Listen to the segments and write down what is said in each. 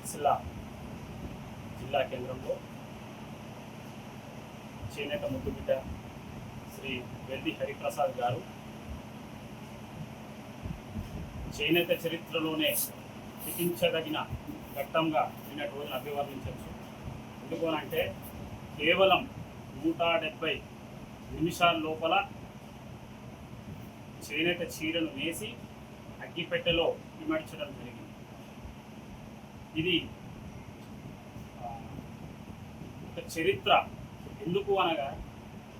సిరిసిల్ల జిల్లా కేంద్రంలో చేనేత ముద్దుబిడ్డ శ్రీ వెల్ది హరిప్రసాద్ గారు చేనేత చరిత్రలోనే లిఖించదగిన ఘట్టంగా నిన్నటి రోజున అభివర్ణించవచ్చు. ఎందుకనంటే కేవలం 170 నిమిషాల లోపల చేనేత చీరను నేసి అగ్గిపెట్టెలో ఇమర్చడం జరిగింది. ఇది ఒక చరిత్ర. ఎందుకు అనగా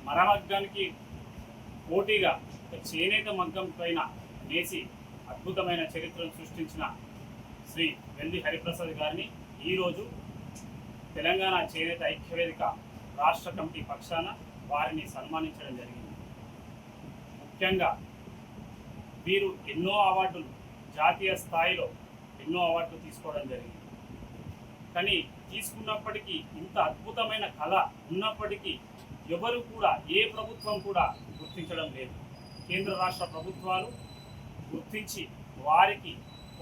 మరమగ్గానికి పోటీగా ఒక చేనేత మగ్గం పైన నేసి అద్భుతమైన చరిత్రను సృష్టించిన శ్రీ వెల్ది హరిప్రసాద్ గారిని ఈరోజు తెలంగాణ చేనేత ఐక్యవేదిక రాష్ట్ర కమిటీ పక్షాన వారిని సన్మానించడం జరిగింది. ముఖ్యంగా వీరు ఎన్నో అవార్డులు, జాతీయ స్థాయిలో ఎన్నో అవార్డులు తీసుకోవడం జరిగింది. కానీ తీసుకున్నప్పటికీ, ఇంత అద్భుతమైన కళ ఉన్నప్పటికీ ఎవరు కూడా, ఏ ప్రభుత్వం కూడా గుర్తించడం లేదు. కేంద్ర రాష్ట్ర ప్రభుత్వాలు గుర్తించి వారికి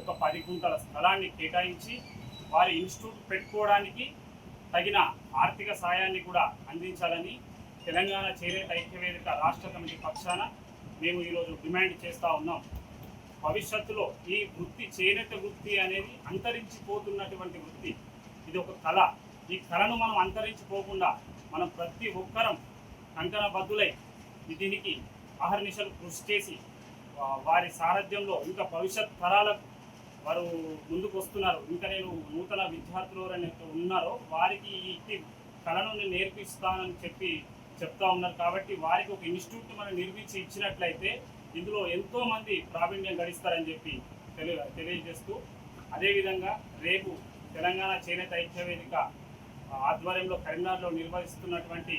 ఒక 10 గుంటల స్థలాన్ని కేటాయించి వారి ఇన్స్టిట్యూట్ పెట్టుకోవడానికి తగిన ఆర్థిక సాయాన్ని కూడా అందించాలని తెలంగాణ చేనేత ఐక్యవేదిక రాష్ట్ర కమిటీ పక్షాన మేము ఈరోజు డిమాండ్ చేస్తూ ఉన్నాం. భవిష్యత్తులో ఈ వృత్తి, చేనేత వృత్తి అనేది అంతరించిపోతున్నటువంటి వృత్తి. ఇది ఒక కళ. ఈ కళను మనం అంతరించిపోకుండా మనం ప్రతి ఒక్కరం కంకణబద్ధులై దీనికి అహర్నిశలు కృషి చేసి వారి సారథ్యంలో ఇంకా భవిష్యత్ తరాలకు వారు ముందుకు వస్తున్నారు. ఇంకా నేను నూతన విద్యార్థులు ఎవరైతే ఉన్నారో వారికి ఈ కళను నేను నేర్పిస్తానని చెప్తా ఉన్నారు. కాబట్టి వారికి ఒక ఇన్స్టిట్యూట్ మనం నిర్మించి ఇచ్చినట్లయితే ఇందులో ఎంతోమంది ప్రావీణ్యం గడిస్తారని చెప్పి తెలియజేస్తూ, అదేవిధంగా రేపు తెలంగాణ చేనేత ఐక్యవేదిక ఆధ్వర్యంలో కరీంనగర్లో నిర్వహిస్తున్నటువంటి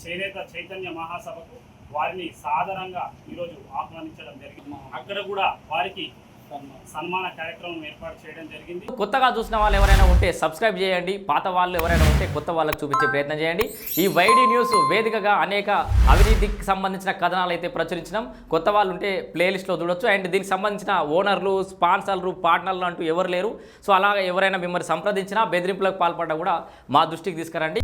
చేనేత చైతన్య మహాసభకు వారిని సాదరంగా ఈరోజు ఆహ్వానించడం జరిగింది. అక్కడ కూడా వారికి సన్మాన కార్యక్రమం ఏర్పాటు చేయడం జరిగింది. కొత్తగా చూసిన వాళ్ళు ఎవరైనా ఉంటే సబ్స్క్రైబ్ చేయండి, పాత వాళ్ళు ఎవరైనా ఉంటే కొత్త వాళ్ళకు చూపించే ప్రయత్నం చేయండి. ఈ వైడి న్యూస్ వేదికగా అనేక అవినీతికి సంబంధించిన కథనాలు అయితే ప్రచురించినాం. కొత్త వాళ్ళు ఉంటే ప్లేలిస్ట్లో చూడొచ్చు. అండ్ దీనికి సంబంధించిన ఓనర్లు, స్పాన్సర్లు, పార్ట్నర్లు అంటూ ఎవరు లేరు. సో అలాగే ఎవరైనా మిమ్మల్ని సంప్రదించినా, బెదిరింపులకు పాల్పడ్డా కూడా మా దృష్టికి తీసుకురండి.